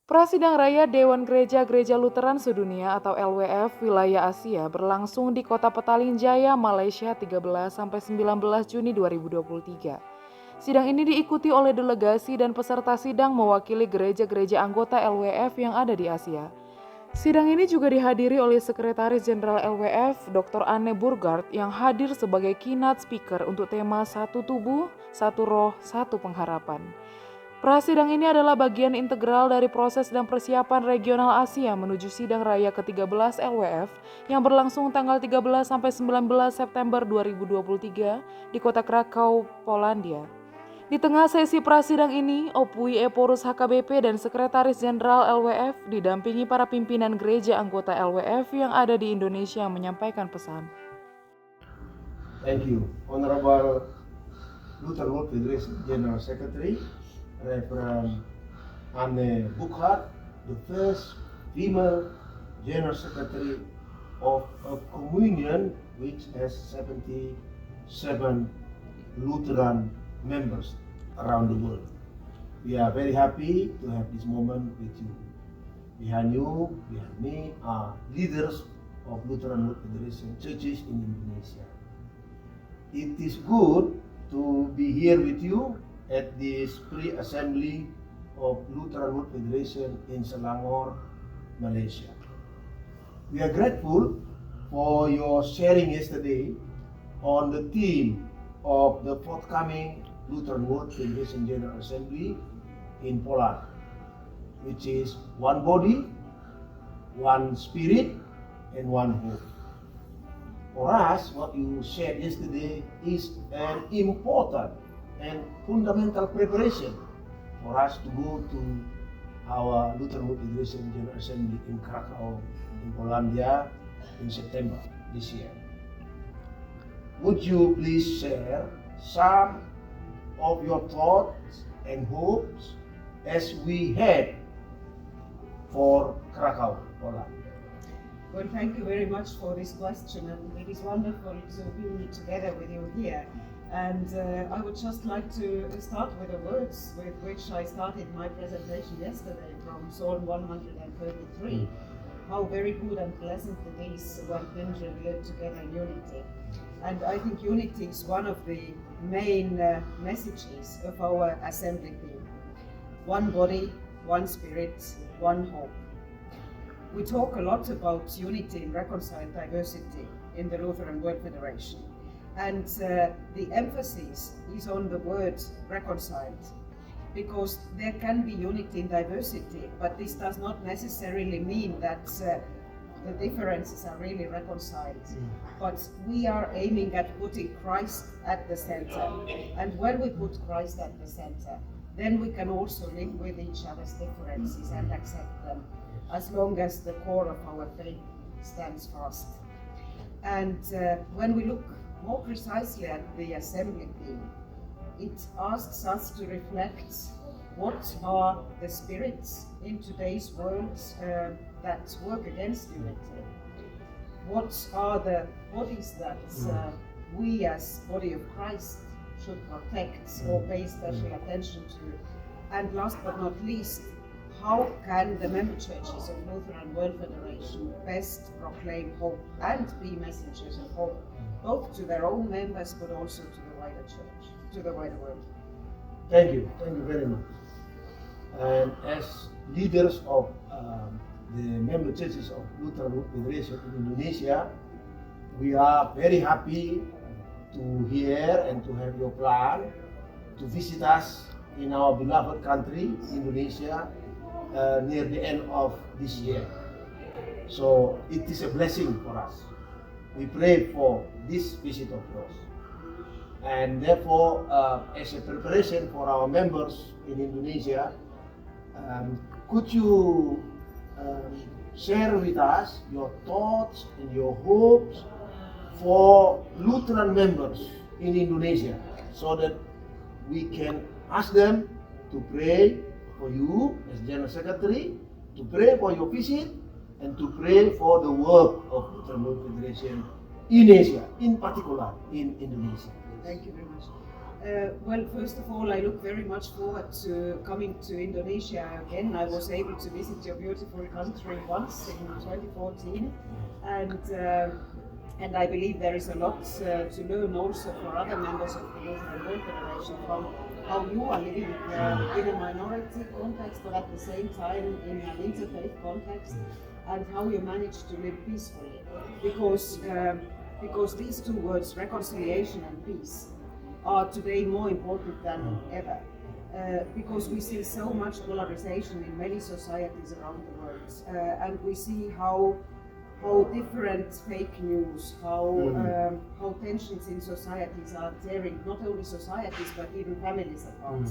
Prasidang Raya Dewan Gereja-Gereja Lutheran Sedunia atau LWF Wilayah Asia berlangsung di Kota Petaling Jaya, Malaysia 13-19 Juni 2023. Sidang ini diikuti oleh delegasi dan peserta sidang mewakili gereja-gereja anggota LWF yang ada di Asia. Sidang ini juga dihadiri oleh Sekretaris Jenderal LWF, Dr. Anne Burgard, yang hadir sebagai keynote speaker untuk tema Satu Tubuh, Satu Roh, Satu Pengharapan. Prasidang ini adalah bagian integral dari proses dan persiapan regional Asia menuju sidang raya ke-13 LWF yang berlangsung tanggal 13 sampai 19 September 2023 di kota Krakow, Polandia. Di tengah sesi prasidang ini, Opui Eporus HKBP dan Sekretaris Jenderal LWF didampingi para pimpinan gereja anggota LWF yang ada di Indonesia menyampaikan pesan. Thank you, Honorable Lutheran World Federation General Secretary, Reverend Anne Burkhardt, the first female General Secretary of a communion which has 77 Lutheran members around the world. We are very happy to have this moment with you. Behind you, behind me, are leaders of Lutheran World Federation churches in Indonesia. It is good to be here with you at this pre-assembly of Lutheran World Federation in Selangor, Malaysia. We are grateful for your sharing yesterday on the theme of the forthcoming Lutheran World Federation General Assembly in Poland, which is one body, one spirit, and one hope. For us, what you shared yesterday is an important and fundamental preparation for us to go to our Lutheran World Federation General Assembly in Krakow, in Polandia, in September this year. Would you please share some of your thoughts and hopes as we head for Krakow, Poland? Well, thank you very much for this question, and it is wonderful to be together with you here. And I would just like to start with the words with which I started my presentation yesterday from Psalm 133. How very good and pleasant it is when brethren live together in unity. And I think unity is one of the main messages of our assembly theme. One body, one spirit, one hope. We talk a lot about unity and reconciled diversity in the Lutheran World Federation. And the emphasis is on the word reconciled, because there can be unity in diversity, but this does not necessarily mean that the differences are really reconciled. But we are aiming at putting Christ at the center. And when we put Christ at the center, then we can also live with each other's differences and accept them, as long as the core of our faith stands fast. And when we look more precisely at the assembly theme, it asks us to reflect what are the spirits in today's world that work against unity. What are the bodies that we as body of Christ should protect or pay special attention to? And last but not least, how can the member churches of Lutheran World Federation best proclaim hope and be messengers of hope, both to their own members but also to the wider church, to the wider world? Thank you very much. And as leaders of the member churches of Lutheran World Federation in Indonesia, we are very happy to hear and to have your plan to visit us in our beloved country, Indonesia, near the end of this year. So it is a blessing for us. We pray for this visit of yours. And therefore, as a preparation for our members in Indonesia, could you share with us your thoughts and your hopes for Lutheran members in Indonesia, so that we can ask them to pray for you as General Secretary, to pray for your visit, and to pray for the work of Lutheran World Federation in Asia, in particular in Indonesia. Thank you very much. Well, first of all, I look very much forward to coming to Indonesia again. I was able to visit your beautiful country once in 2014, and I believe there is a lot to learn also for other members of the Lutheran World Federation from how you are living in a minority context, but at the same time in an interfaith context, and how you manage to live peacefully. Because these two words, reconciliation and peace, are today more important than ever. Because we see so much polarization in many societies around the world, and we see how different fake news, how tensions in societies are tearing not only societies but even families apart.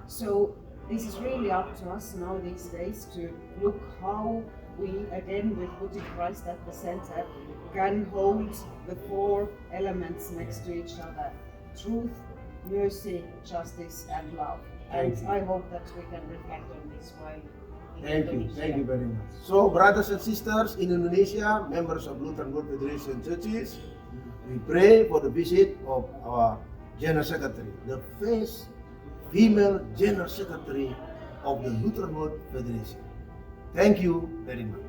So this is really up to us now these days to look how we, again with putting Christ at the center, can hold the four elements next to each other: truth, mercy, justice, and love. And I hope that we can reflect on this while Thank you very much. So, brothers and sisters in Indonesia, members of Lutheran World Federation churches, we pray for the visit of our General Secretary, the first female General Secretary of the Lutheran World Federation. Thank you very much.